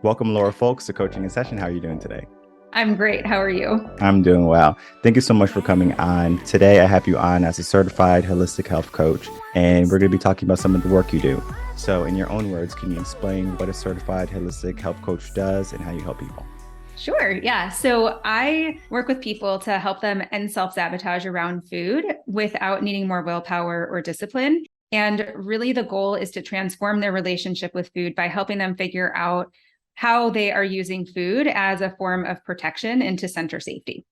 Welcome, Laura Folks, to Coaching in Session. How are you doing today? I'm great. How are you? I'm doing well. Thank you so much for coming on. Today, I have you on as a certified holistic health coach, and we're going to be talking about some of the work you do. So, in your own words, can you explain what a certified holistic health coach does and how you help people? Sure. Yeah. So I work with people to help them end self-sabotage around food without needing more willpower or discipline. And really, the goal is to transform their relationship with food by helping them figure out how they are using food as a form of protection and to center safety.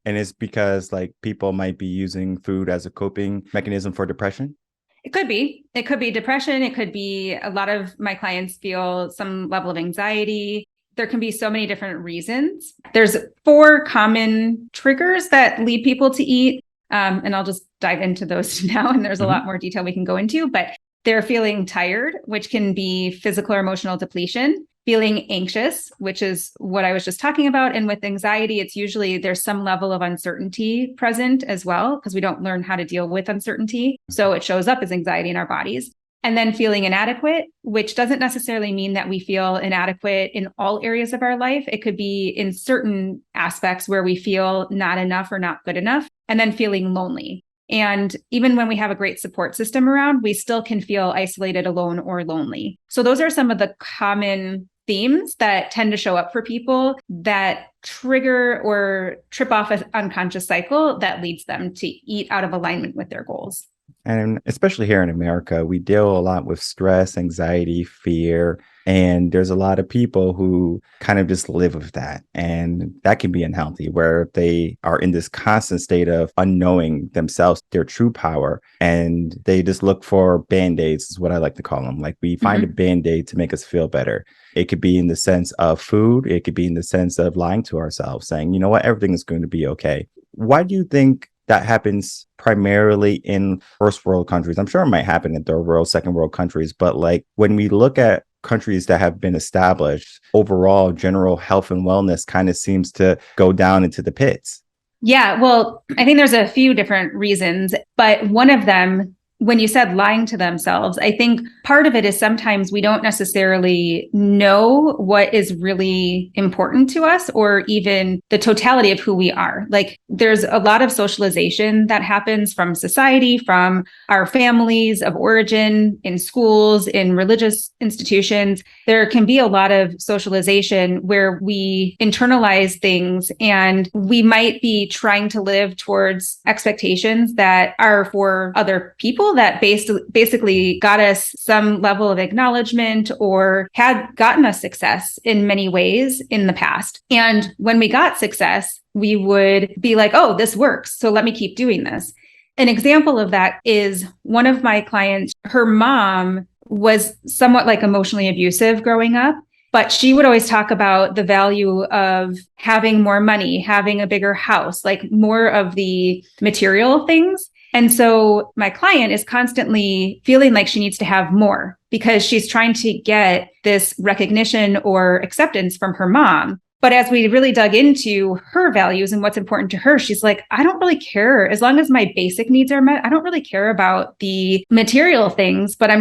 And it's because people might be using food as a coping mechanism for depression. It could be. It could be depression. It could be a lot of my clients feel some level of anxiety. There can be so many different reasons. There's 4 common triggers that lead people to eat. And I'll just dive into those now. And there's a lot more detail we can go into, but they're feeling tired, which can be physical or emotional depletion, feeling anxious, which is what I was just talking about. And with anxiety, it's usually there's some level of uncertainty present as well, because we don't learn how to deal with uncertainty. So it shows up as anxiety in our bodies. And then feeling inadequate, which doesn't necessarily mean that we feel inadequate in all areas of our life. It could be in certain aspects where we feel not enough or not good enough, and then feeling lonely. And even when we have a great support system around, we still can feel isolated, alone, or lonely. So those are some of the common themes that tend to show up for people that trigger or trip off an unconscious cycle that leads them to eat out of alignment with their goals. And especially here in America, we deal a lot with stress, anxiety, fear, and there's a lot of people who kind of just live with that. And that can be unhealthy, where they are in this constant state of unknowing themselves, their true power. And they just look for band-aids, is what I like to call them. Like we find a band-aid to make us feel better. It could be in the sense of food. It could be in the sense of lying to ourselves, saying, you know what, everything is going to be okay. Why do you think that happens primarily in first world countries? I'm sure it might happen in third world, second world countries, but like when we look at countries that have been established, overall general health and wellness kind of seems to go down into the pits. Yeah, well, I think there's a few different reasons, but one of them, when you said lying to themselves, I think part of it is sometimes we don't necessarily know what is really important to us or even the totality of who we are. Like there's a lot of socialization that happens from society, from our families of origin, in schools, in religious institutions. There can be a lot of socialization where we internalize things and we might be trying to live towards expectations that are for other people that basically got us some level of acknowledgement or had gotten us success in many ways in the past. And when we got success, we would be like, oh, this works, so let me keep doing this. An example of that is one of my clients, her mom was somewhat like emotionally abusive growing up. But she would always talk about the value of having more money, having a bigger house, like more of the material things. And so my client is constantly feeling like she needs to have more because she's trying to get this recognition or acceptance from her mom. But as we really dug into her values and what's important to her, she's like, I don't really care. As long as my basic needs are met, I don't really care about the material things, but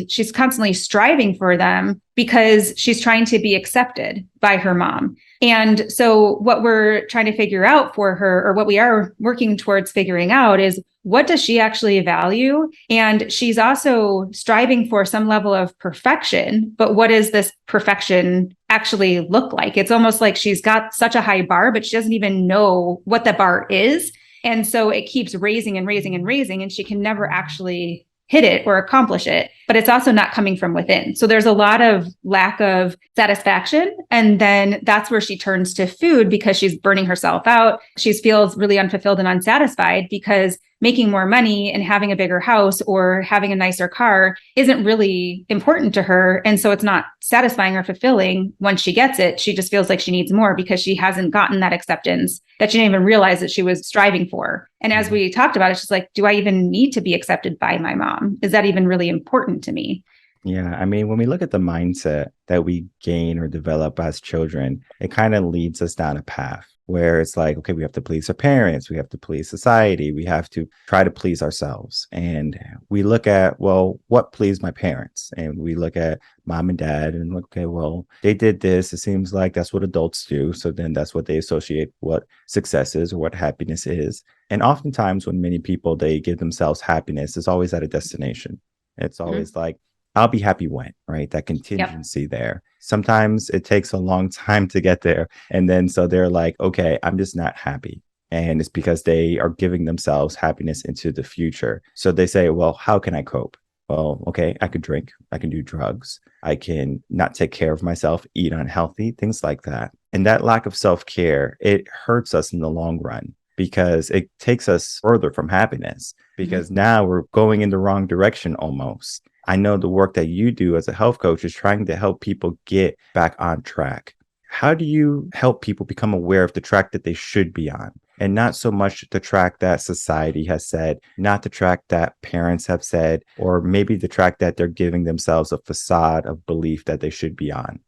she's constantly striving for them because she's trying to be accepted by her mom. And so what we're trying to figure out for her, or what we are working towards figuring out, is what does she actually value? And she's also striving for some level of perfection, but what does this perfection actually look like? It's almost like she's got such a high bar, but she doesn't even know what the bar is. And so it keeps raising and raising and raising, and she can never actually hit it or accomplish it, but it's also not coming from within. So there's a lot of lack of satisfaction. And then that's where she turns to food because she's burning herself out. She feels really unfulfilled and unsatisfied because making more money and having a bigger house or having a nicer car isn't really important to her. And so it's not satisfying or fulfilling once she gets it. She just feels like she needs more because she hasn't gotten that acceptance that she didn't even realize that she was striving for. And as we talked about it, she's like, do I even need to be accepted by my mom? Is that even really important to me? Yeah, I mean, when we look at the mindset that we gain or develop as children, it kind of leads us down a path. where it's like, okay, we have to please our parents, we have to please society, we have to try to please ourselves. And we look at, well, what pleased my parents? And we look at mom and dad and look, okay, well, they did this. It seems like that's what adults do. So then that's what they associate what success is or what happiness is. And oftentimes when many people, they give themselves happiness, it's always at a destination. It's always like, I'll be happy when, right? That contingency there. Sometimes it takes a long time to get there. And then so they're like, okay, I'm just not happy. And it's because they are giving themselves happiness into the future. So they say, well, how can I cope? Well, okay, I could drink, I can do drugs, I can not take care of myself, eat unhealthy, things like that. And that lack of self-care, it hurts us in the long run because it takes us further from happiness because now we're going in the wrong direction almost. I know the work that you do as a health coach is trying to help people get back on track. How do you help people become aware of the track that they should be on? And not so much the track that society has said, not the track that parents have said, or maybe the track that they're giving themselves a facade of belief that they should be on.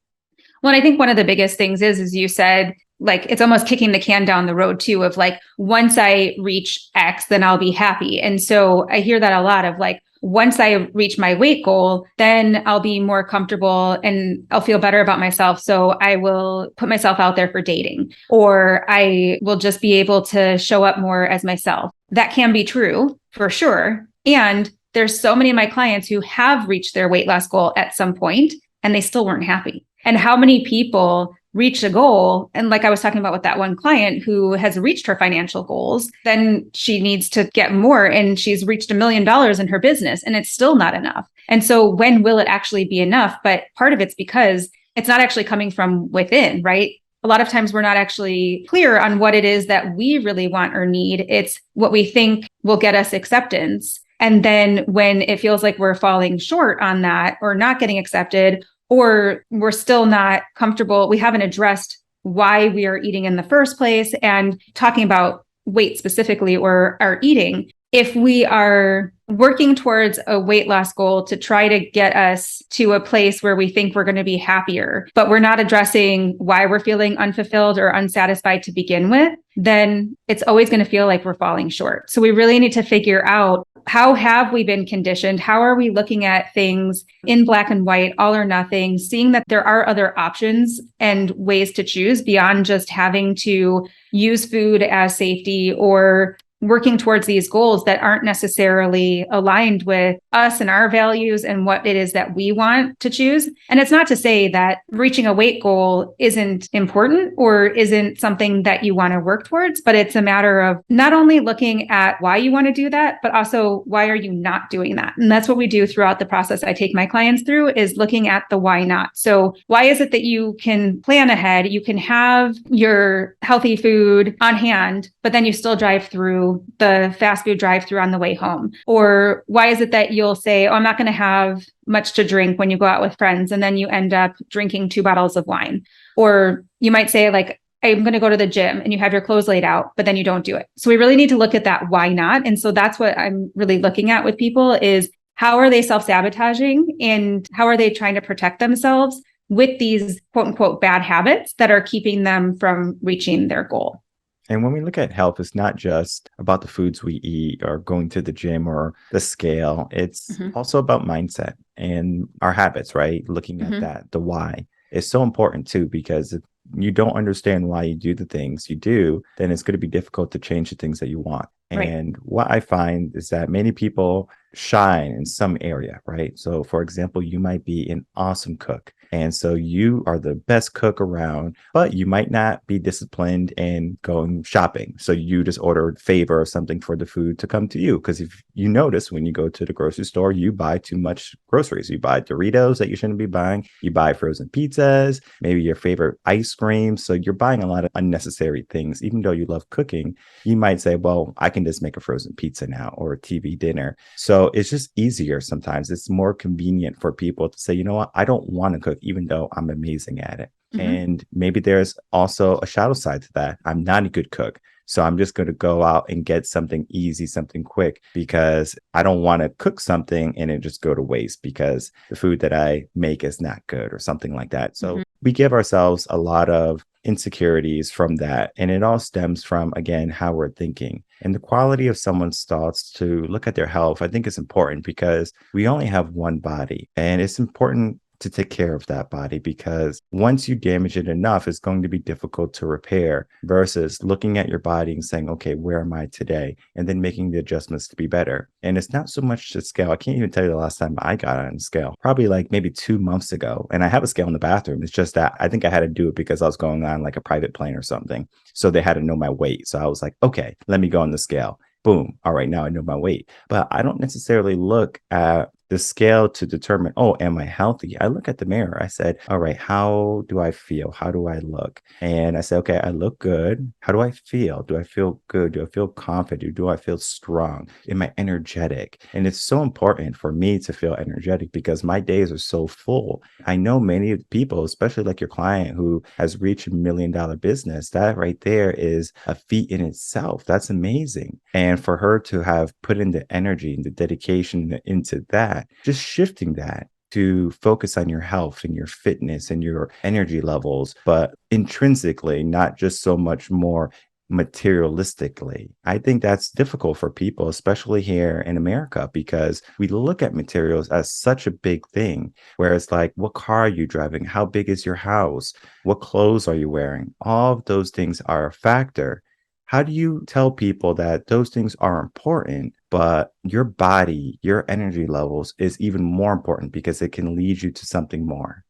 Well, I think one of the biggest things is you said, like, it's almost kicking the can down the road too, of like, once I reach X, then I'll be happy. And so I hear that a lot of like, once I reach my weight goal, then I'll be more comfortable and I'll feel better about myself. So I will put myself out there for dating, or I will just be able to show up more as myself. That can be true for sure. And there's so many of my clients who have reached their weight loss goal at some point and they still weren't happy. And how many people reach a goal? And like I was talking about with that one client who has reached her financial goals, then she needs to get more and she's reached $1 million in her business and it's still not enough. And so when will it actually be enough? But part of it's because it's not actually coming from within, right? A lot of times we're not actually clear on what it is that we really want or need. It's what we think will get us acceptance. And then when it feels like we're falling short on that or not getting accepted, or we're still not comfortable, we haven't addressed why we are eating in the first place and talking about weight specifically or our eating. If we are working towards a weight loss goal to try to get us to a place where we think we're going to be happier, but we're not addressing why we're feeling unfulfilled or unsatisfied to begin with, then it's always going to feel like we're falling short. So we really need to figure out, how have we been conditioned? How are we looking at things in black and white, all or nothing, seeing that there are other options and ways to choose beyond just having to use food as safety or working towards these goals that aren't necessarily aligned with us and our values and what it is that we want to choose. And it's not to say that reaching a weight goal isn't important or isn't something that you want to work towards, but it's a matter of not only looking at why you want to do that, but also why are you not doing that? And that's what we do throughout the process I take my clients through, is looking at the why not. So why is it that you can plan ahead, you can have your healthy food on hand, but then you still drive through the fast food drive-through on the way home? Or why is it that you'll say, oh, I'm not going to have much to drink when you go out with friends, and then you end up drinking 2 bottles of wine? Or you might say, like, I'm going to go to the gym, and you have your clothes laid out, but then you don't do it. So we really need to look at that why not. And so that's what I'm really looking at with people, is how are they self-sabotaging and how are they trying to protect themselves with these quote unquote bad habits that are keeping them from reaching their goal. And when we look at health, it's not just about the foods we eat or going to the gym or the scale. It's also about mindset and our habits, right? Looking at that, the why is so important too, because if you don't understand why you do the things you do, then it's going to be difficult to change the things that you want. Right. And what I find is that many people shine in some area, right? So for example, you might be an awesome cook. And so you are the best cook around, but you might not be disciplined in going shopping. So you just order a favor or something for the food to come to you. Because if you notice when you go to the grocery store, you buy too much groceries. You buy Doritos that you shouldn't be buying. You buy frozen pizzas, maybe your favorite ice cream. So you're buying a lot of unnecessary things. Even though you love cooking, you might say, well, I can just make a frozen pizza now or a TV dinner. So it's just easier sometimes. It's more convenient for people to say, you know what, I don't want to cook, even though I'm amazing at it. And maybe there's also a shadow side to that. I'm not a good cook. So I'm just going to go out and get something easy, something quick, because I don't want to cook something and it just go to waste because the food that I make is not good or something like that. So we give ourselves a lot of insecurities from that. And it all stems from, again, how we're thinking. And the quality of someone's thoughts to look at their health, I think is important because we only have one body. And it's important to take care of that body because once you damage it enough, it's going to be difficult to repair versus looking at your body and saying, okay, where am I today? And then making the adjustments to be better. And it's not so much the scale. I can't even tell you the last time I got on the scale, probably like maybe 2 months ago. And I have a scale in the bathroom. It's just that I think I had to do it because I was going on like a private plane or something. So they had to know my weight. So I was like, okay, let me go on the scale. Boom. All right, now I know my weight. But I don't necessarily look at the scale to determine, oh, am I healthy? I look at the mirror. I said, all right, how do I feel? How do I look? And I said, okay, I look good. How do I feel? Do I feel good? Do I feel confident? Do I feel strong? Am I energetic? And it's so important for me to feel energetic because my days are so full. I know many people, especially like your client who has reached $1 million business, that right there is a feat in itself. That's amazing. And for her to have put in the energy and the dedication into that, just shifting that to focus on your health and your fitness and your energy levels, but intrinsically, not just so much more materialistically. I think that's difficult for people, especially here in America, because we look at materials as such a big thing, where it's like, what car are you driving? How big is your house? What clothes are you wearing? All of those things are a factor. How do you tell people that those things are important, but your body, your energy levels is even more important because it can lead you to something more?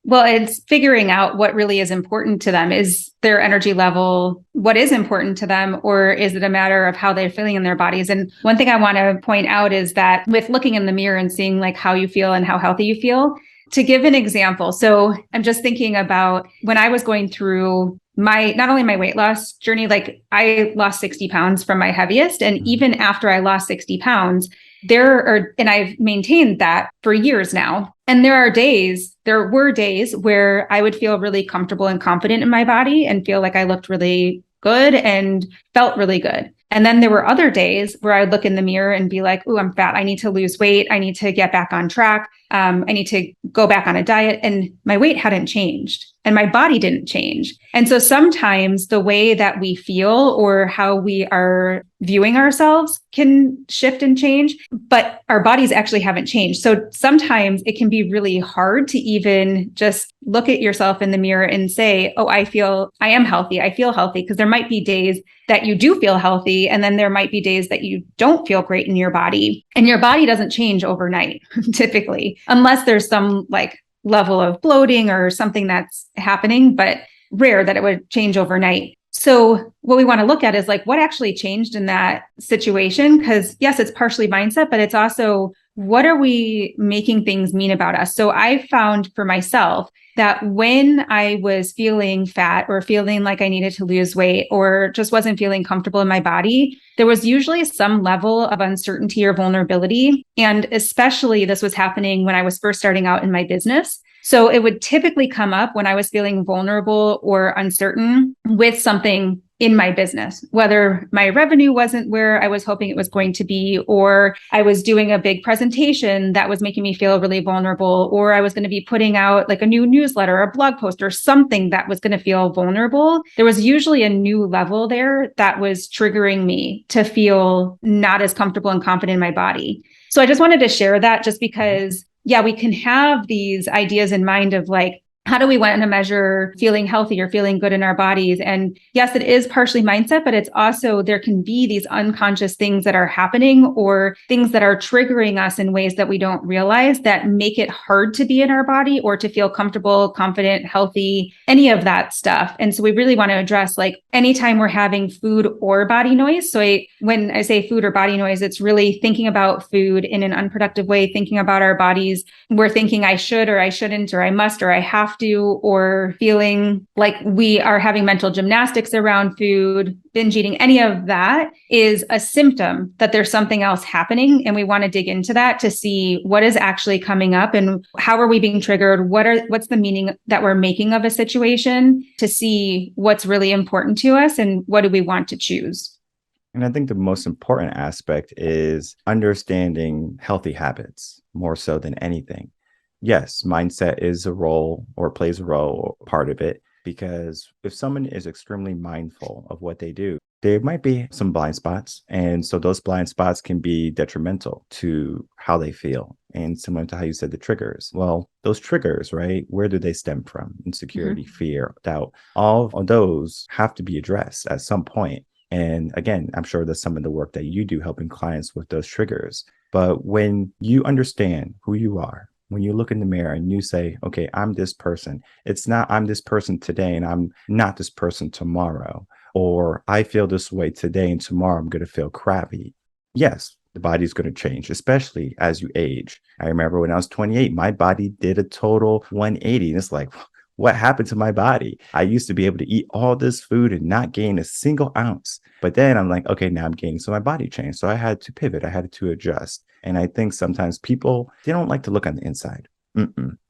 Well, it's figuring out what really is important to them. Is their energy level what is important to them, or is it a matter of how they're feeling in their bodies? And one thing I want to point out is that with looking in the mirror and seeing like how you feel and how healthy you feel, to give an example. So I'm just thinking about when I was going through my, not only my weight loss journey, like I lost 60 pounds from my heaviest. And even after I lost 60 pounds, and I've maintained that for years now. And there were days where I would feel really comfortable and confident in my body and feel like I looked really good and felt really good. And then there were other days where I would look in the mirror and be like, "Ooh, I'm fat. I need to lose weight. I need to get back on track. I need to go back on a diet." And my weight hadn't changed and my body didn't change. And so sometimes the way that we feel or how we are viewing ourselves can shift and change, but our bodies actually haven't changed. So sometimes it can be really hard to even just look at yourself in the mirror and say, "Oh, I am healthy. I feel healthy." Because there might be days that you do feel healthy. And then there might be days that you don't feel great in your body. And your body doesn't change overnight, typically, unless there's some like level of bloating or something that's happening, but rare that it would change overnight. So what we want to look at is like what actually changed in that situation? Because yes, it's partially mindset, but it's also what are we making things mean about us? So I found for myself that when I was feeling fat or feeling like I needed to lose weight or just wasn't feeling comfortable in my body, there was usually some level of uncertainty or vulnerability. And especially this was happening when I was first starting out in my business. So it would typically come up when I was feeling vulnerable or uncertain with something in my business, whether my revenue wasn't where I was hoping it was going to be, or I was doing a big presentation that was making me feel really vulnerable, or I was going to be putting out like a new newsletter, a blog post, or something that was going to feel vulnerable. There was usually a new level there that was triggering me to feel not as comfortable and confident in my body. So I just wanted to share that just because, yeah, we can have these ideas in mind of like, how do we want to measure feeling healthy or feeling good in our bodies? And yes, it is partially mindset, but it's also, there can be these unconscious things that are happening or things that are triggering us in ways that we don't realize that make it hard to be in our body or to feel comfortable, confident, healthy, any of that stuff. And so we really want to address like anytime we're having food or body noise. So when I say food or body noise, it's really thinking about food in an unproductive way, thinking about our bodies. We're thinking I should, or I shouldn't, or I must, or I have to, or feeling like we are having mental gymnastics around food, binge eating, any of that is a symptom that there's something else happening. And we want to dig into that to see what is actually coming up and how are we being triggered? What's the meaning that we're making of a situation to see what's really important to us and what do we want to choose? And I think the most important aspect is understanding healthy habits more so than anything. Yes, mindset is a role or plays a role or part of it, because if someone is extremely mindful of what they do, there might be some blind spots. And so those blind spots can be detrimental to how they feel. And similar to how you said the triggers. Well, those triggers, right? Where do they stem from? Insecurity, fear, doubt. All of those have to be addressed at some point. And again, I'm sure that's some of the work that you do helping clients with those triggers. But when you understand who you are, when you look in the mirror and you say, okay, I'm this person, it's not I'm this person today and I'm not this person tomorrow, or I feel this way today and tomorrow I'm going to feel crappy. Yes, the body's going to change, especially as you age. I remember when I was 28, my body did a total 180. And it's like, what happened to my body? I used to be able to eat all this food and not gain a single ounce. But then I'm like, okay, now I'm gaining. So my body changed. So I had to pivot. I had to adjust. And I think sometimes people, they don't like to look on the inside.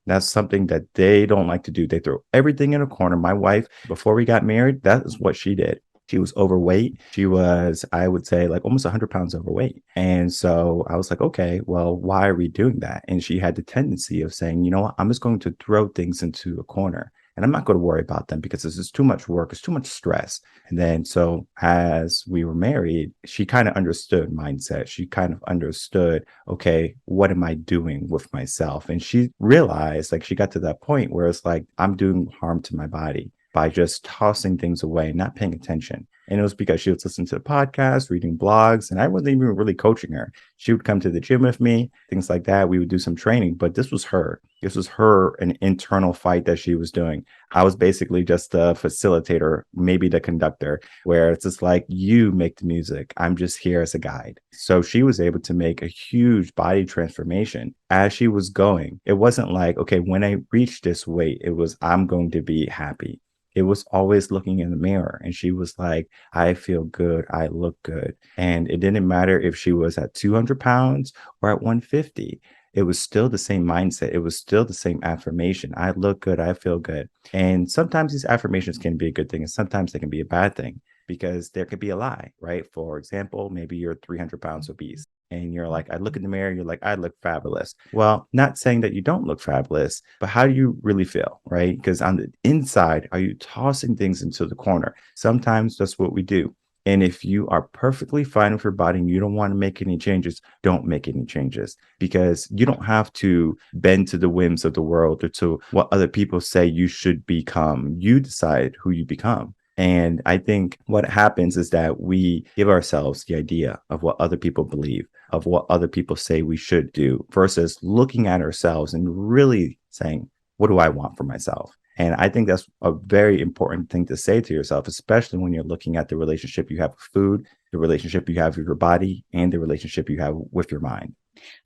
That's something that they don't like to do. They throw everything in a corner. My wife, before we got married, that is what she did. She was overweight. She was, I would say, like almost 100 pounds overweight. And so I was like, okay, well, why are we doing that? And she had the tendency of saying, you know what, I'm just going to throw things into a corner. And I'm not going to worry about them because this is too much work. It's too much stress. And then so as we were married, she kind of understood mindset. She kind of understood, okay, what am I doing with myself? And she realized, like, she got to that point where it's like, I'm doing harm to my body by just tossing things away, not paying attention. And it was because she was listening to the podcast, reading blogs, and I wasn't even really coaching her. She would come to the gym with me, things like that. We would do some training, but this was her. This was her, an internal fight that she was doing. I was basically just the facilitator, maybe the conductor, where it's just like, you make the music. I'm just here as a guide. So she was able to make a huge body transformation as she was going. It wasn't like, okay, when I reach this weight, it was, I'm going to be happy. It was always looking in the mirror. And she was like, I feel good. I look good. And it didn't matter if she was at 200 pounds or at 150. It was still the same mindset. It was still the same affirmation. I look good. I feel good. And sometimes these affirmations can be a good thing, and sometimes they can be a bad thing because there could be a lie, right? For example, maybe you're 300 pounds obese and you're like, I look in the mirror, you're like, I look fabulous. Well, not saying that you don't look fabulous, but how do you really feel, right? Because on the inside, are you tossing things into the corner? Sometimes that's what we do. And if you are perfectly fine with your body and you don't want to make any changes, don't make any changes, because you don't have to bend to the whims of the world or to what other people say you should become. You decide who you become. And I think what happens is that we give ourselves the idea of what other people believe, of what other people say we should do, versus looking at ourselves and really saying, what do I want for myself? And I think that's a very important thing to say to yourself, especially when you're looking at the relationship you have with food, the relationship you have with your body, and the relationship you have with your mind.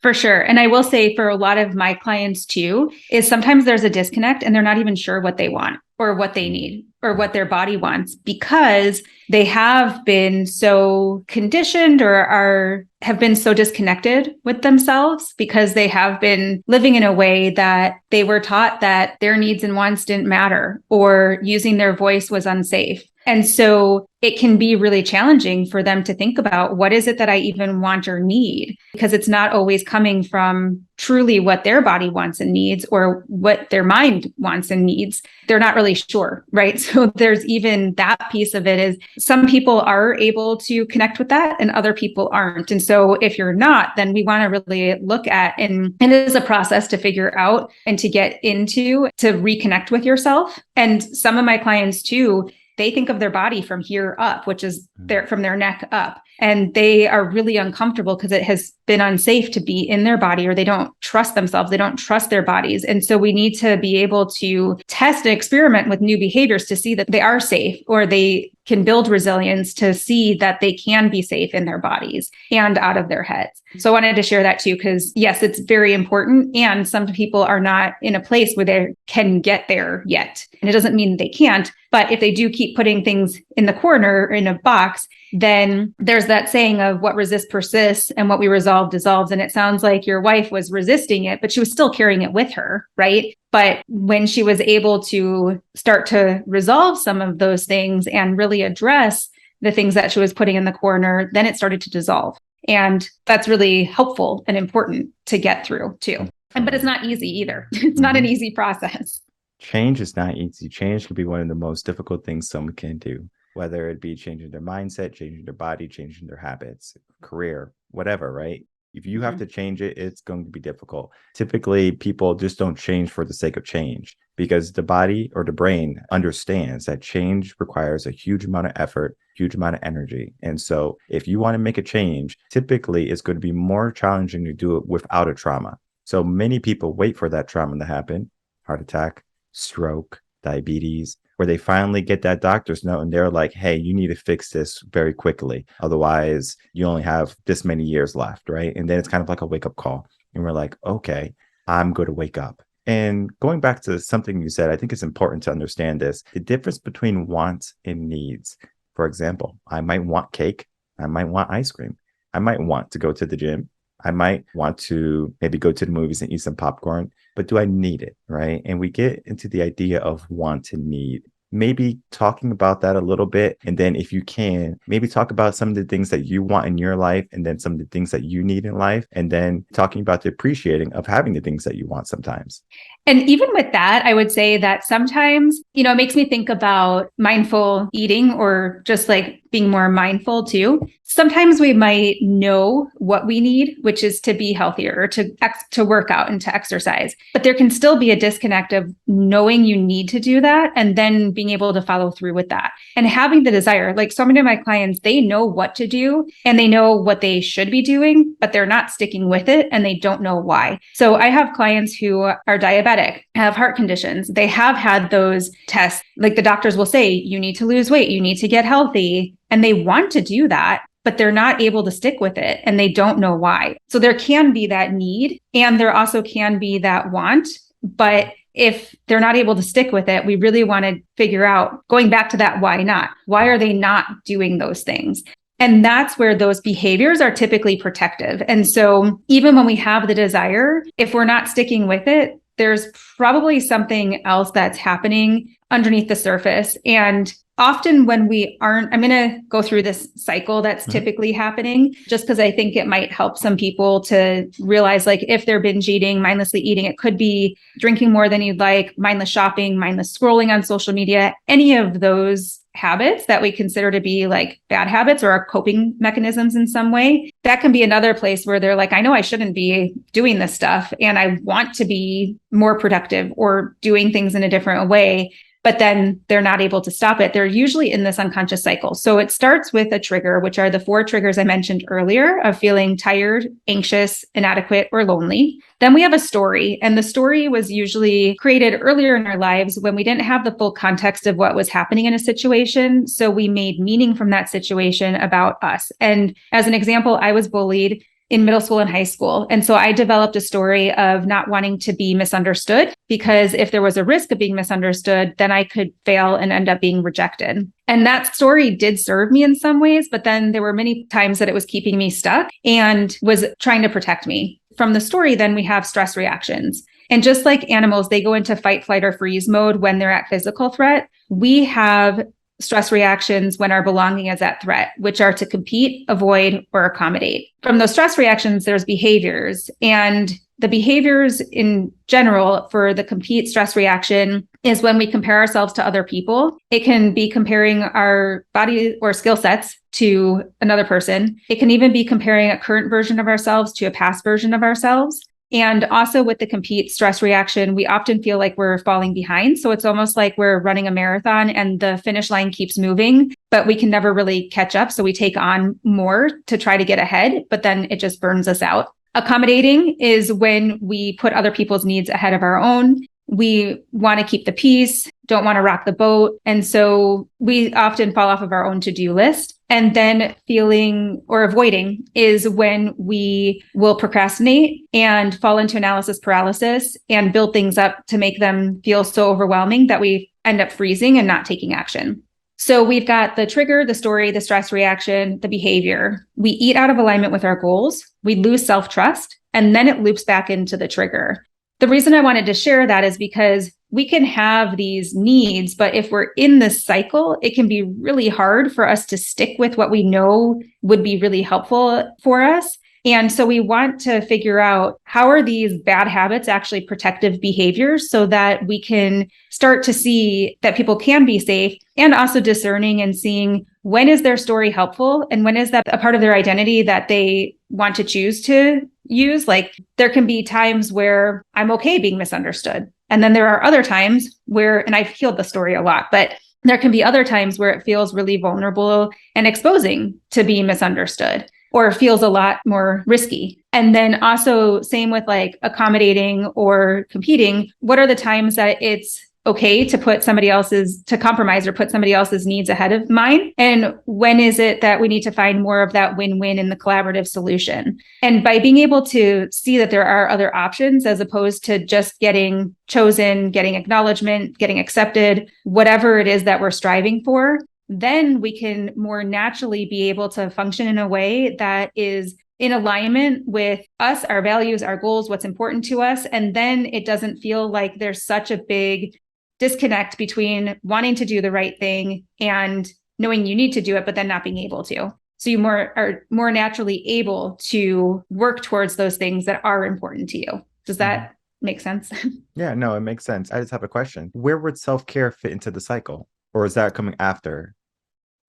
For sure. And I will say for a lot of my clients too, is sometimes there's a disconnect and they're not even sure what they want or what they need or what their body wants, because they have been so conditioned or have been so disconnected with themselves because they have been living in a way that they were taught that their needs and wants didn't matter or using their voice was unsafe. And so it can be really challenging for them to think about, what is it that I even want or need? Because it's not always coming from truly what their body wants and needs or what their mind wants and needs. They're not really sure, right? So there's even that piece of it, is some people are able to connect with that and other people aren't. And so if you're not, then we want to really look at, and it is a process to figure out and to get into, to reconnect with yourself. And some of my clients too, they think of their body from here up, which is from their neck up. And they are really uncomfortable because it has been unsafe to be in their body, or they don't trust themselves. They don't trust their bodies. And so we need to be able to test and experiment with new behaviors to see that they are safe, or they can build resilience to see that they can be safe in their bodies and out of their heads. So I wanted to share that too, because yes, it's very important. And some people are not in a place where they can get there yet. And it doesn't mean they can't, but if they do keep putting things in the corner or in a box, then there's that saying of what resists persists and what we resolve dissolves. And it sounds like your wife was resisting it, but she was still carrying it with her, right? But when she was able to start to resolve some of those things and really address the things that she was putting in the corner, then it started to dissolve. And that's really helpful and important to get through too. But it's not easy either. It's not an easy process. Change is not easy. Change can be one of the most difficult things someone can do, whether it be changing their mindset, changing their body, changing their habits, career, whatever, right? If you have Mhm. to change it, it's going to be difficult. Typically, people just don't change for the sake of change because the body or the brain understands that change requires a huge amount of effort, huge amount of energy. And so, if you want to make a change, typically it's going to be more challenging to do it without a trauma. So, many people wait for that trauma to happen, heart attack, stroke, diabetes, where they finally get that doctor's note and they're like, hey, you need to fix this very quickly. Otherwise, you only have this many years left, right? And then it's kind of like a wake up call. And we're like, okay, I'm going to wake up. And going back to something you said, I think it's important to understand this the difference between wants and needs. For example, I might want cake, I might want ice cream, I might want to go to the gym, I might want to maybe go to the movies and eat some popcorn, but do I need it? Right. And we get into the idea of want and need. Maybe talking about that a little bit. And then if you can, maybe talk about some of the things that you want in your life and then some of the things that you need in life. And then talking about the appreciating of having the things that you want sometimes. And even with that, I would say that sometimes, it makes me think about mindful eating or just like being more mindful too. Sometimes we might know what we need, which is to be healthier or to work out and to exercise. But there can still be a disconnect of knowing you need to do that and then being able to follow through with that and having the desire. Like so many of my clients, they know what to do and they know what they should be doing, but they're not sticking with it and they don't know why. So I have clients who are diabetic, have heart conditions. They have had those tests. Like the doctors will say, you need to lose weight, you need to get healthy. And they want to do that, but they're not able to stick with it and they don't know why. So there can be that need and there also can be that want. But if they're not able to stick with it, we really want to figure out, going back to that why not? Why are they not doing those things? And that's where those behaviors are typically protective. And so even when we have the desire, if we're not sticking with it, there's probably something else that's happening underneath the surface. And often when we aren't, I'm going to go through this cycle that's typically happening just because I think it might help some people to realize, like, if they're binge eating, mindlessly eating, it could be drinking more than you'd like, mindless shopping, mindless scrolling on social media, any of those habits that we consider to be like bad habits or our coping mechanisms in some way. That can be another place where they're like, I know I shouldn't be doing this stuff and I want to be more productive or doing things in a different way. But then they're not able to stop it. They're usually in this unconscious cycle. So it starts with a trigger, which are the 4 triggers I mentioned earlier of feeling tired, anxious, inadequate, or lonely. Then we have a story. And the story was usually created earlier in our lives when we didn't have the full context of what was happening in a situation. So we made meaning from that situation about us. And as an example, I was bullied in middle school and high school. And so I developed a story of not wanting to be misunderstood because if there was a risk of being misunderstood, then I could fail and end up being rejected. And that story did serve me in some ways, but then there were many times that it was keeping me stuck and was trying to protect me. From the story, then we have stress reactions. And just like animals, they go into fight, flight, or freeze mode when they're at physical threat. We have stress reactions when our belonging is at threat, which are to compete, avoid, or accommodate. From those stress reactions, there's behaviors. And the behaviors in general for the compete stress reaction is when we compare ourselves to other people. It can be comparing our body or skill sets to another person. It can even be comparing a current version of ourselves to a past version of ourselves. And also with the compete stress reaction, we often feel like we're falling behind. So it's almost like we're running a marathon and the finish line keeps moving, but we can never really catch up. So we take on more to try to get ahead, but then it just burns us out. Accommodating is when we put other people's needs ahead of our own. We want to keep the peace, don't want to rock the boat. And so we often fall off of our own to-do list. And then feeling or avoiding is when we will procrastinate and fall into analysis paralysis and build things up to make them feel so overwhelming that we end up freezing and not taking action. So we've got the trigger, the story, the stress reaction, the behavior. We eat out of alignment with our goals. We lose self-trust, and then it loops back into the trigger. The reason I wanted to share that is because we can have these needs, but if we're in this cycle, it can be really hard for us to stick with what we know would be really helpful for us. And so we want to figure out how are these bad habits actually protective behaviors so that we can start to see that people can be safe, and also discerning and seeing when is their story helpful and when is that a part of their identity that they want to choose to use. Like there can be times where I'm okay being misunderstood. And then there are other times where, and I've healed the story a lot, but there can be other times where it feels really vulnerable and exposing to be misunderstood, or feels a lot more risky. And then also same with like accommodating or competing. What are the times that it's okay to to compromise or put somebody else's needs ahead of mine? And when is it that we need to find more of that win-win in the collaborative solution? And by being able to see that there are other options as opposed to just getting chosen, getting acknowledgement, getting accepted, whatever it is that we're striving for, then we can more naturally be able to function in a way that is in alignment with us, our values, our goals, what's important to us. And then it doesn't feel like there's such a big disconnect between wanting to do the right thing and knowing you need to do it, but then not being able to. So you are more naturally able to work towards those things that are important to you. Does that make sense? Yeah, no, it makes sense. I just have a question. Where would self-care fit into the cycle? Or is that coming after?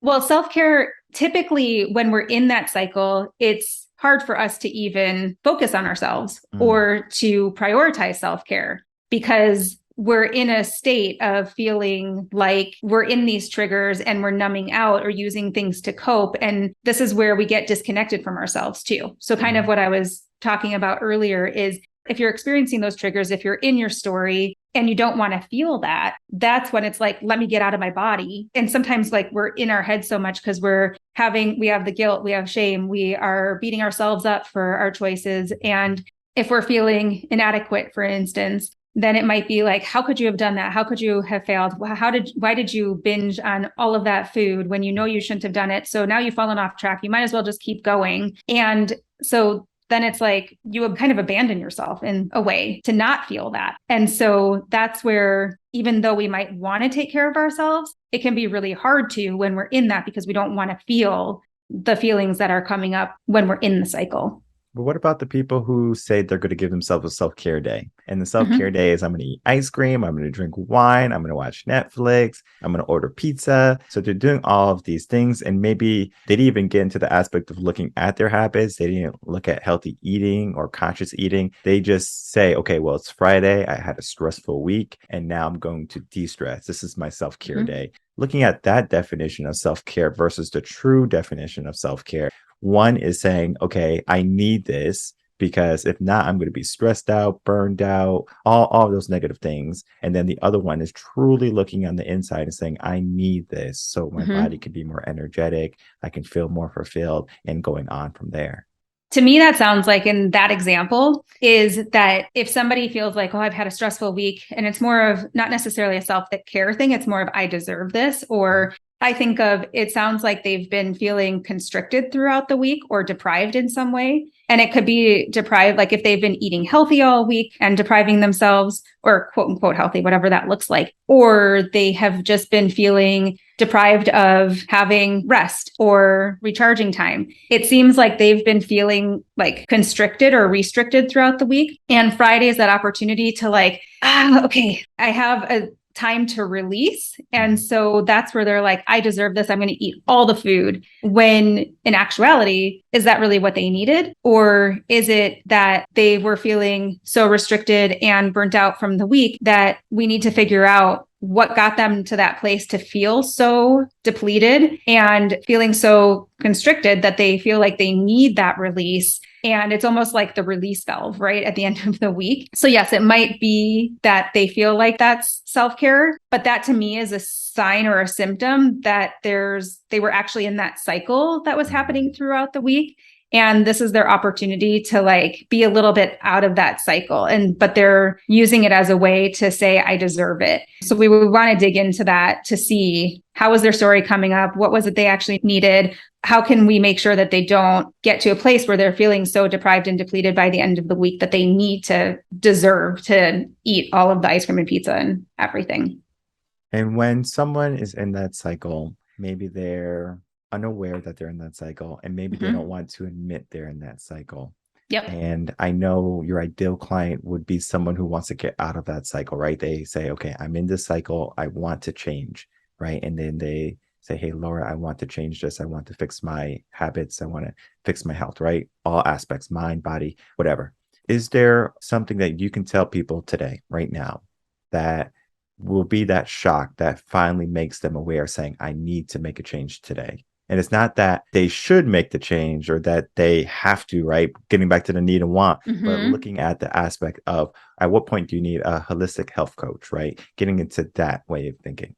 Well, self-care, typically when we're in that cycle, it's hard for us to even focus on ourselves or to prioritize self-care because we're in a state of feeling like we're in these triggers and we're numbing out or using things to cope. And this is where we get disconnected from ourselves too. So kind of what I was talking about earlier is if you're experiencing those triggers, if you're in your story and you don't want to feel that, that's when it's like, let me get out of my body. And sometimes like we're in our head so much because we have the guilt, we have shame, we are beating ourselves up for our choices. And if we're feeling inadequate, for instance, then it might be like, how could you have done that? How could you have failed? Why did you binge on all of that food when you know you shouldn't have done it? So now you've fallen off track. You might as well just keep going. And so then it's like you have kind of abandon yourself in a way to not feel that. And so that's where, even though we might want to take care of ourselves, it can be really hard to when we're in that because we don't want to feel the feelings that are coming up when we're in the cycle. But what about the people who say they're going to give themselves a self-care day? And the self-care day is I'm going to eat ice cream, I'm going to drink wine, I'm going to watch Netflix, I'm going to order pizza. So they're doing all of these things. And maybe they didn't even get into the aspect of looking at their habits. They didn't look at healthy eating or conscious eating. They just say, okay, well, it's Friday. I had a stressful week and now I'm going to de-stress. This is my self-care day. Looking at that definition of self-care versus the true definition of self-care. One is saying, okay, I need this because if not, I'm going to be stressed out, burned out, all those negative things. And then the other one is truly looking on the inside and saying, I need this so my body can be more energetic. I can feel more fulfilled and going on from there. To me, that sounds like in that example is that if somebody feels like, oh, I've had a stressful week, and it's more of not necessarily a self-care thing, it's more of I deserve this, or I think of it sounds like they've been feeling constricted throughout the week or deprived in some way. And it could be deprived, like if they've been eating healthy all week and depriving themselves, or quote unquote healthy, whatever that looks like, or they have just been feeling deprived of having rest or recharging time. It seems like they've been feeling like constricted or restricted throughout the week. And Friday is that opportunity to like, okay, I have a time to release. And so that's where they're like, I deserve this. I'm going to eat all the food. When in actuality, is that really what they needed? Or is it that they were feeling so restricted and burnt out from the week that we need to figure out what got them to that place to feel so depleted and feeling so constricted that they feel like they need that release. And it's almost like the release valve, right? At the end of the week. So yes, it might be that they feel like that's self-care, but that to me is a sign or a symptom that they were actually in that cycle that was happening throughout the week. And this is their opportunity to like be a little bit out of that cycle. But they're using it as a way to say, I deserve it. So we would want to dig into that to see how was their story coming up? What was it they actually needed? How can we make sure that they don't get to a place where they're feeling so deprived and depleted by the end of the week that they need to deserve to eat all of the ice cream and pizza and everything? And when someone is in that cycle, maybe they're unaware that they're in that cycle, and maybe they don't Mhm. want to admit they're in that cycle. Yep. And I know your ideal client would be someone who wants to get out of that cycle, right? They say, okay, I'm in this cycle. I want to change, right? And then they say, hey, Laura, I want to change this. I want to fix my habits. I want to fix my health, right? All aspects, mind, body, whatever. Is there something that you can tell people today, right now, that will be that shock that finally makes them aware, saying, I need to make a change today? And it's not that they should make the change or that they have to, right? Getting back to the need and want, but Mhm. looking at the aspect of at what point do you need a holistic health coach, right? Getting into that way of thinking.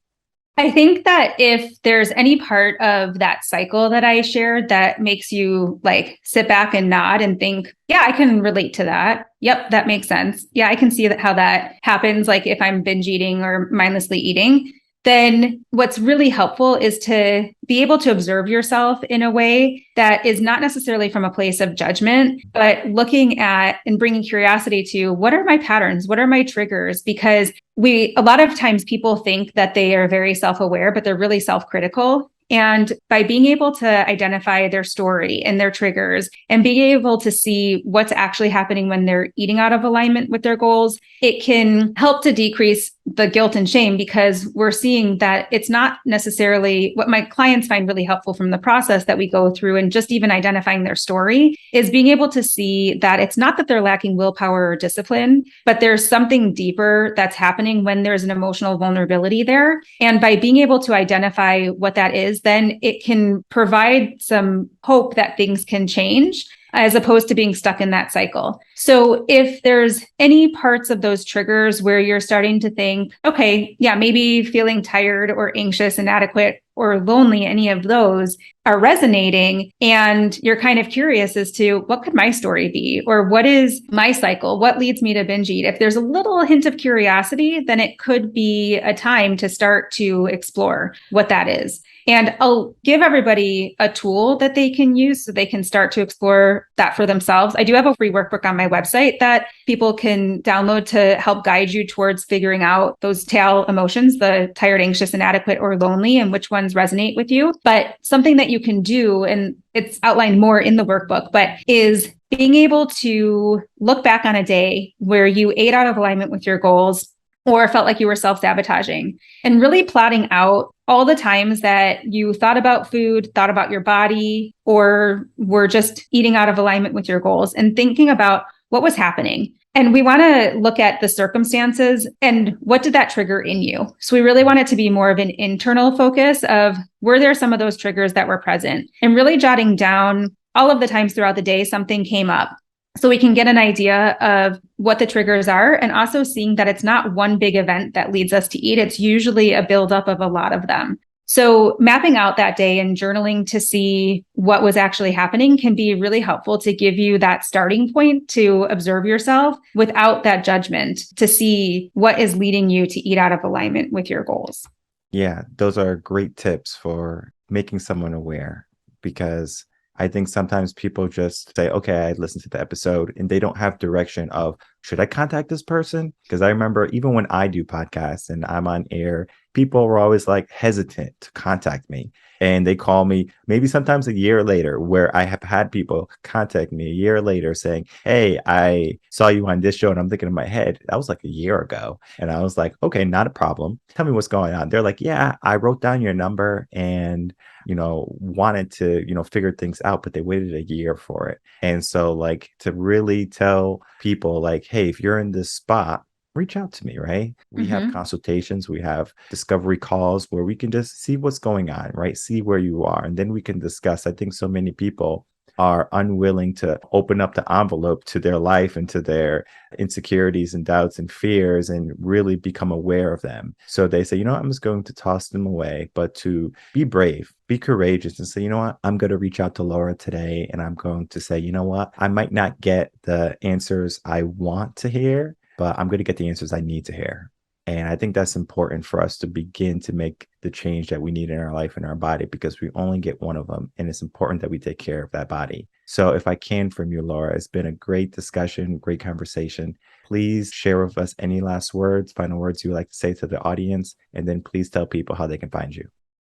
I think that if there's any part of that cycle that I shared that makes you like sit back and nod and think, yeah, I can relate to that. Yep, that makes sense. Yeah, I can see that how that happens. Like if I'm binge eating or mindlessly eating, then what's really helpful is to be able to observe yourself in a way that is not necessarily from a place of judgment, but looking at and bringing curiosity to what are my patterns? What are my triggers? Because a lot of times people think that they are very self-aware, but they're really self-critical. And by being able to identify their story and their triggers and being able to see what's actually happening when they're eating out of alignment with their goals, it can help to decrease the guilt and shame because we're seeing that it's not necessarily what my clients find really helpful from the process that we go through and just even identifying their story is being able to see that it's not that they're lacking willpower or discipline, but there's something deeper that's happening when there's an emotional vulnerability there. And by being able to identify what that is, then it can provide some hope that things can change as opposed to being stuck in that cycle. So if there's any parts of those triggers where you're starting to think, okay, yeah, maybe feeling tired or anxious, inadequate, or lonely, any of those are resonating, and you're kind of curious as to what could my story be, or what is my cycle? What leads me to binge eat? If there's a little hint of curiosity, then it could be a time to start to explore what that is. And I'll give everybody a tool that they can use so they can start to explore that for themselves. I do have a free workbook on my website that people can download to help guide you towards figuring out those tail emotions, the tired, anxious, inadequate, or lonely, and which ones resonate with you. But something that you can do, and it's outlined more in the workbook, but is being able to look back on a day where you ate out of alignment with your goals or felt like you were self-sabotaging and really plotting out all the times that you thought about food, thought about your body, or were just eating out of alignment with your goals and thinking about what was happening. And we want to look at the circumstances and what did that trigger in you? So we really want it to be more of an internal focus of were there some of those triggers that were present and really jotting down all of the times throughout the day something came up so we can get an idea of what the triggers are and also seeing that it's not one big event that leads us to eat. It's usually a buildup of a lot of them. So mapping out that day and journaling to see what was actually happening can be really helpful to give you that starting point to observe yourself without that judgment to see what is leading you to eat out of alignment with your goals. Yeah, those are great tips for making someone aware because I think sometimes people just say, okay, I listened to the episode and they don't have direction of should I contact this person? Because I remember even when I do podcasts and I'm on air, people were always like hesitant to contact me. And they call me maybe sometimes a year later, where I have had people contact me a year later saying, hey, I saw you on this show. And I'm thinking in my head, that was like a year ago. And I was like, okay, not a problem. Tell me what's going on. They're like, yeah, I wrote down your number and wanted to, figure things out, but they waited a year for it. And so like to really tell people like, hey, if you're in this spot, reach out to me, right? We have Mm-hmm. consultations, we have discovery calls where we can just see what's going on, right? See where you are. And then we can discuss. I think so many people are unwilling to open up the envelope to their life and to their insecurities and doubts and fears and really become aware of them. So they say, I'm just going to toss them away, but to be brave, be courageous and say, I'm going to reach out to Laura today and I'm going to say, what, I might not get the answers I want to hear, but I'm going to get the answers I need to hear. And I think that's important for us to begin to make the change that we need in our life and our body because we only get one of them. And it's important that we take care of that body. So if I can from you, Laura, it's been a great discussion, great conversation. Please share with us any last words, final words you would like to say to the audience. And then please tell people how they can find you.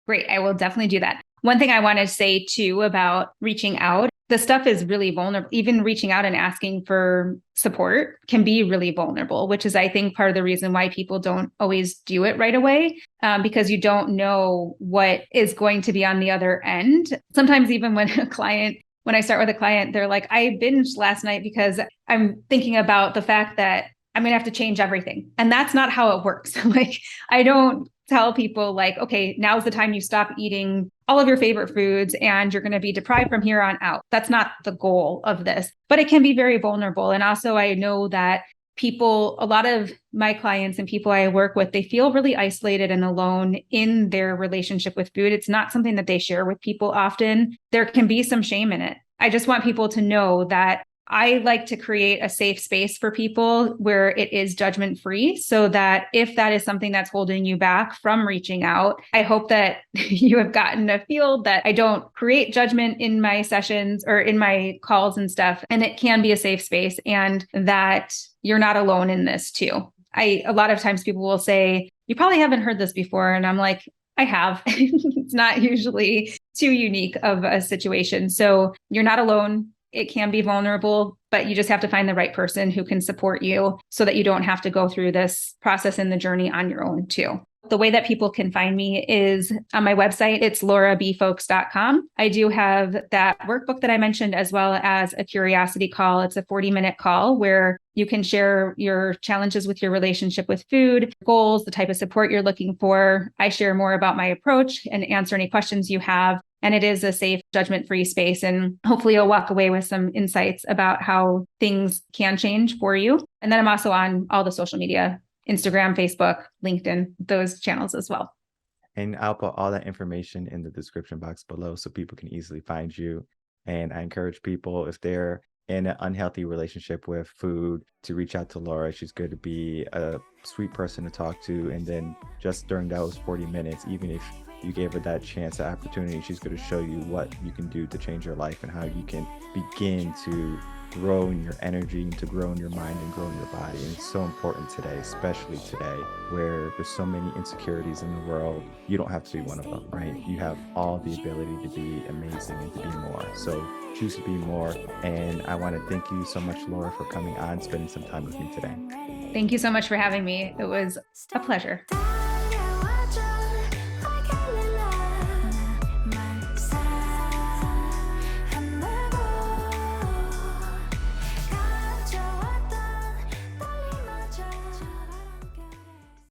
Great. I will definitely do that. One thing I want to say too about reaching out, the stuff is really vulnerable. Even reaching out and asking for support can be really vulnerable, which is, I think, part of the reason why people don't always do it right away, because you don't know what is going to be on the other end. Sometimes, even when I start with a client, they're like, I binged last night because I'm thinking about the fact that I'm going to have to change everything. And that's not how it works. Like, I don't tell people like, okay, now's the time you stop eating all of your favorite foods and you're going to be deprived from here on out. That's not the goal of this, but it can be very vulnerable. And also, I know that a lot of my clients and people I work with, they feel really isolated and alone in their relationship with food. It's not something that they share with people often. There can be some shame in it. I just want people to know that I like to create a safe space for people where it is judgment free, so that if that is something that's holding you back from reaching out, I hope that you have gotten a feel that I don't create judgment in my sessions or in my calls and stuff. And it can be a safe space, and that you're not alone in this too. A lot of times people will say, you probably haven't heard this before. And I'm like, I have. It's not usually too unique of a situation. So you're not alone. It can be vulnerable, but you just have to find the right person who can support you so that you don't have to go through this process and the journey on your own too. The way that people can find me is on my website. It's laurabfolks.com. I do have that workbook that I mentioned, as well as a curiosity call. It's a 40-minute call where you can share your challenges with your relationship with food, goals, the type of support you're looking for. I share more about my approach and answer any questions you have. And it is a safe, judgment-free space. And hopefully you'll walk away with some insights about how things can change for you. And then I'm also on all the social media, Instagram, Facebook, LinkedIn, those channels as well. And I'll put all that information in the description box below so people can easily find you. And I encourage people, if they're in an unhealthy relationship with food, to reach out to Laura. She's going to be a sweet person to talk to. And then just during those 40 minutes, even if you gave her that chance, that opportunity, she's going to show you what you can do to change your life and how you can begin to grow in your energy and to grow in your mind and grow in your body. And it's so important today, especially today, where there's so many insecurities in the world. You don't have to be one of them, right? You have all the ability to be amazing and to be more. So choose to be more. And I want to thank you so much, Laura, for coming on, spending some time with me today. Thank you so much for having me. It was a pleasure.